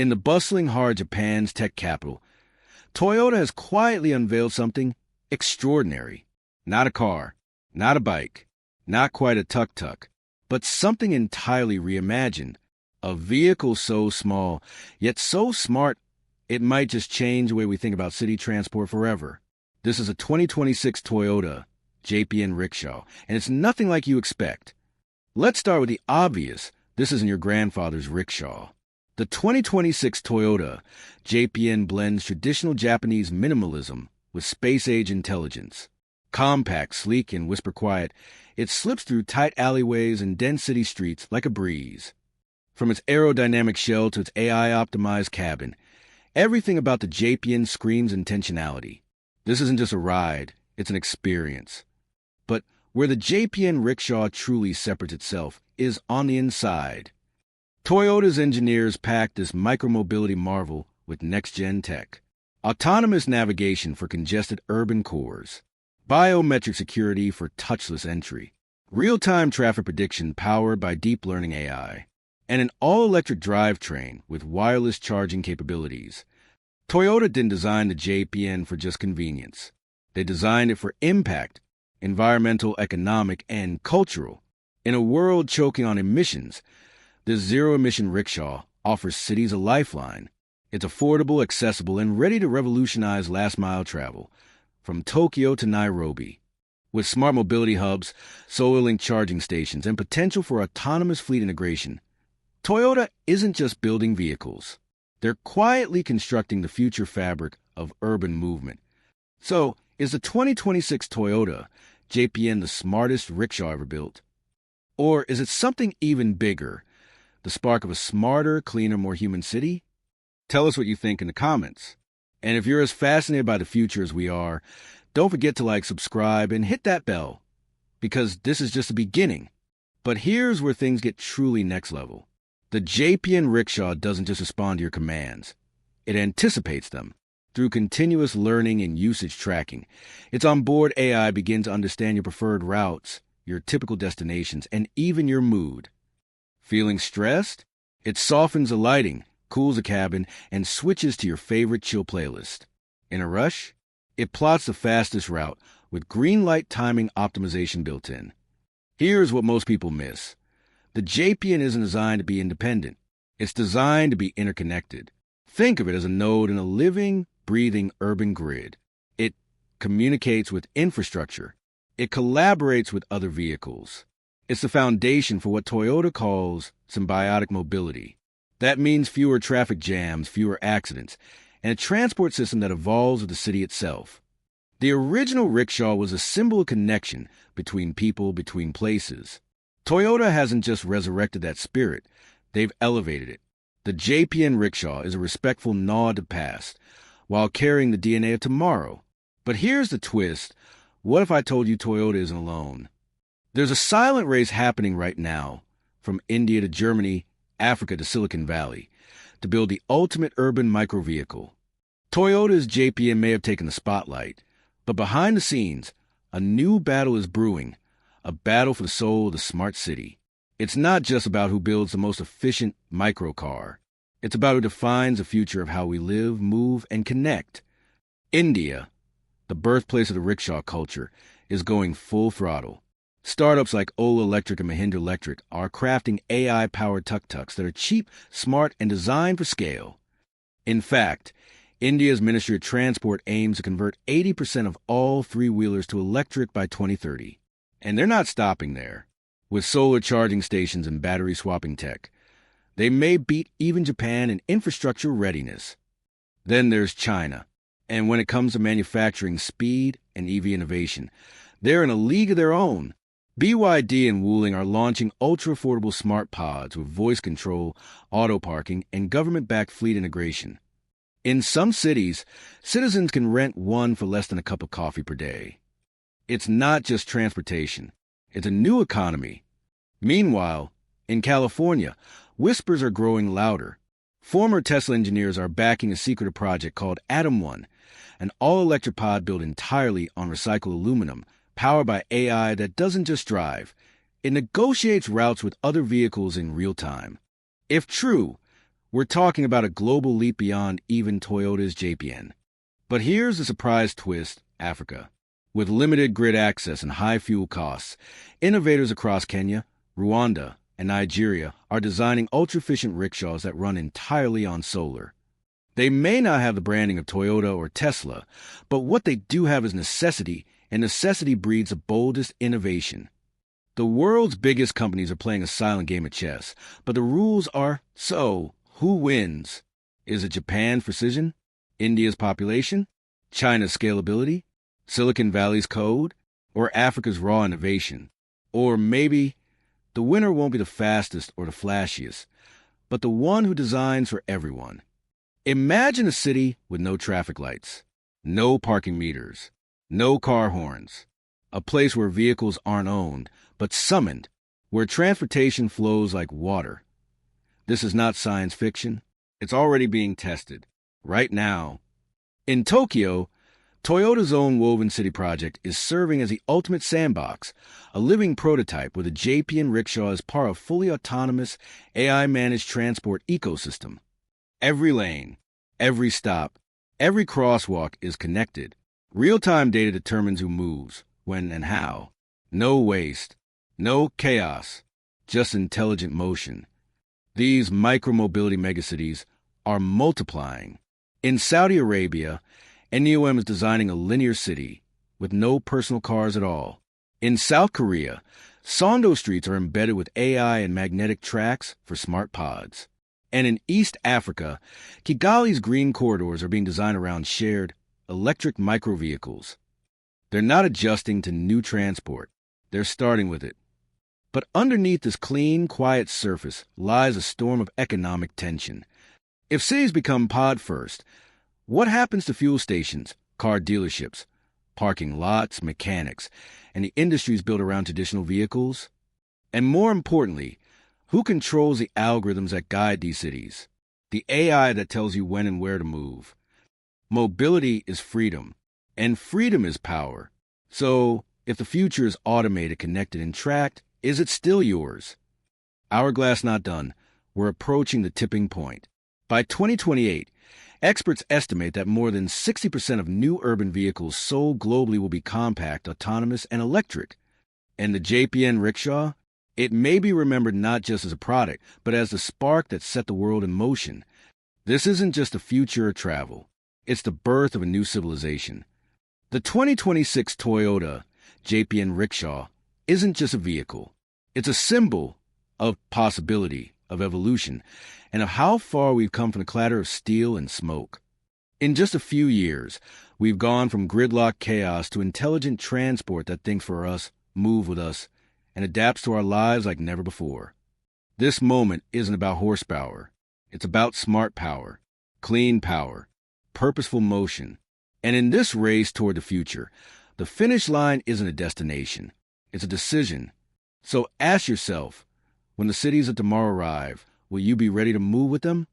In the bustling heart of Japan's tech capital, Toyota has quietly unveiled something extraordinary. Not a car, not a bike, not quite a tuk-tuk, but something entirely reimagined. A vehicle so small, yet so smart, it might just change the way we think about city transport forever. This is a 2026 Toyota JPN Rickshaw, and it's nothing like you expect. Let's start with the obvious. This isn't your grandfather's rickshaw. The 2026 Toyota JPN blends traditional Japanese minimalism with space-age intelligence. Compact, sleek, and whisper quiet, it slips through tight alleyways and dense city streets like a breeze. From its aerodynamic shell to its AI-optimized cabin, everything about the JPN screams intentionality. This isn't just a ride, it's an experience. But where the JPN Rickshaw truly separates itself is on the inside. Toyota's engineers packed this micromobility marvel with next-gen tech. Autonomous navigation for congested urban cores. Biometric security for touchless entry. Real-time traffic prediction powered by deep learning AI. And an all-electric drivetrain with wireless charging capabilities. Toyota didn't design the JPN for just convenience. They designed it for impact, environmental, economic, and cultural. In a world choking on emissions, this zero-emission rickshaw offers cities a lifeline. It's affordable, accessible, and ready to revolutionize last-mile travel, from Tokyo to Nairobi. With smart mobility hubs, solar-linked charging stations, and potential for autonomous fleet integration, Toyota isn't just building vehicles. They're quietly constructing the future fabric of urban movement. So, is the 2026 Toyota JPN the smartest rickshaw ever built? Or is it something even bigger? The spark of a smarter, cleaner, more human city? Tell us what you think in the comments. And if you're as fascinated by the future as we are, don't forget to like, subscribe, and hit that bell. Because this is just the beginning. But here's where things get truly next level. The JPN Rickshaw doesn't just respond to your commands. It anticipates them. Through continuous learning and usage tracking, its onboard AI begins to understand your preferred routes, your typical destinations, and even your mood. Feeling stressed? It softens the lighting, cools the cabin, and switches to your favorite chill playlist. In a rush? It plots the fastest route with green light timing optimization built in. Here's what most people miss. The JPN isn't designed to be independent. It's designed to be interconnected. Think of it as a node in a living, breathing urban grid. It communicates with infrastructure. It collaborates with other vehicles. It's the foundation for what Toyota calls symbiotic mobility. That means fewer traffic jams, fewer accidents, and a transport system that evolves with the city itself. The original rickshaw was a symbol of connection between people, between places. Toyota hasn't just resurrected that spirit, they've elevated it. The JPN Rickshaw is a respectful nod to past, while carrying the DNA of tomorrow. But here's the twist. What if I told you Toyota isn't alone? There's a silent race happening right now, from India to Germany, Africa to Silicon Valley, to build the ultimate urban microvehicle. Toyota's JPN may have taken the spotlight, but behind the scenes, a new battle is brewing, a battle for the soul of the smart city. It's not just about who builds the most efficient microcar. It's about who defines the future of how we live, move, and connect. India, the birthplace of the rickshaw culture, is going full throttle. Startups like Ola Electric and Mahindra Electric are crafting AI-powered tuk-tuks that are cheap, smart, and designed for scale. In fact, India's Ministry of Transport aims to convert 80% of all three-wheelers to electric by 2030. And they're not stopping there. With solar charging stations and battery swapping tech, they may beat even Japan in infrastructure readiness. Then there's China. And when it comes to manufacturing speed and EV innovation, they're in a league of their own. BYD and Wuling are launching ultra-affordable smart pods with voice control, auto parking, and government-backed fleet integration. In some cities, citizens can rent one for less than a cup of coffee per day. It's not just transportation. It's a new economy. Meanwhile, in California, whispers are growing louder. Former Tesla engineers are backing a secretive project called Atom One, an all-electric pod built entirely on recycled aluminum, powered by AI that doesn't just drive. It negotiates routes with other vehicles in real time. If true, We're talking about a global leap beyond even Toyota's JPN. But here's the surprise twist: Africa. With limited grid access and high fuel costs, innovators across Kenya, Rwanda, and Nigeria are designing ultra-efficient rickshaws that run entirely on solar. They may not have the branding of Toyota or Tesla, but what they do have is necessity, and necessity breeds the boldest innovation. The world's biggest companies are playing a silent game of chess, but the rules are, so who wins? Is it Japan's precision? India's population? China's scalability? Silicon Valley's code? Or Africa's raw innovation? Or maybe the winner won't be the fastest or the flashiest, but the one who designs for everyone. Imagine a city with no traffic lights, no parking meters, no car horns, a place where vehicles aren't owned, but summoned, where transportation flows like water. This is not science fiction. It's already being tested, right now. In Tokyo, Toyota's own Woven City project is serving as the ultimate sandbox, a living prototype where the JPN Rickshaw is part of a fully autonomous, AI-managed transport ecosystem. Every lane, every stop, every crosswalk is connected. Real-time data determines who moves, when and how. No waste, no chaos, just intelligent motion. These micromobility megacities are multiplying. In Saudi Arabia, NEOM is designing a linear city with no personal cars at all. In South Korea, Sondo streets are embedded with AI and magnetic tracks for smart pods. And in East Africa, Kigali's green corridors are being designed around shared electric microvehicles. They're not adjusting to new transport. They're starting with it. But underneath this clean, quiet surface lies a storm of economic tension. If cities become pod first, what happens to fuel stations, car dealerships, parking lots, mechanics, and the industries built around traditional vehicles? And more importantly, who controls the algorithms that guide these cities? The AI that tells you when and where to move. Mobility is freedom, and freedom is power. So, if the future is automated, connected, and tracked, is it still yours? Hourglass not done. We're approaching the tipping point. By 2028, experts estimate that more than 60% of new urban vehicles sold globally will be compact, autonomous, and electric. And the JPN Rickshaw? It may be remembered not just as a product, but as the spark that set the world in motion. This isn't just a future of travel. It's the birth of a new civilization. The 2026 Toyota JPN Rickshaw isn't just a vehicle. It's a symbol of possibility, of evolution, and of how far we've come from the clatter of steel and smoke. In just a few years, we've gone from gridlock chaos to intelligent transport that thinks for us, moves with us, and adapts to our lives like never before. This moment isn't about horsepower. It's about smart power, clean power, purposeful motion. And in this race toward the future, the finish line isn't a destination. It's a decision. So ask yourself, when the cities of tomorrow arrive, will you be ready to move with them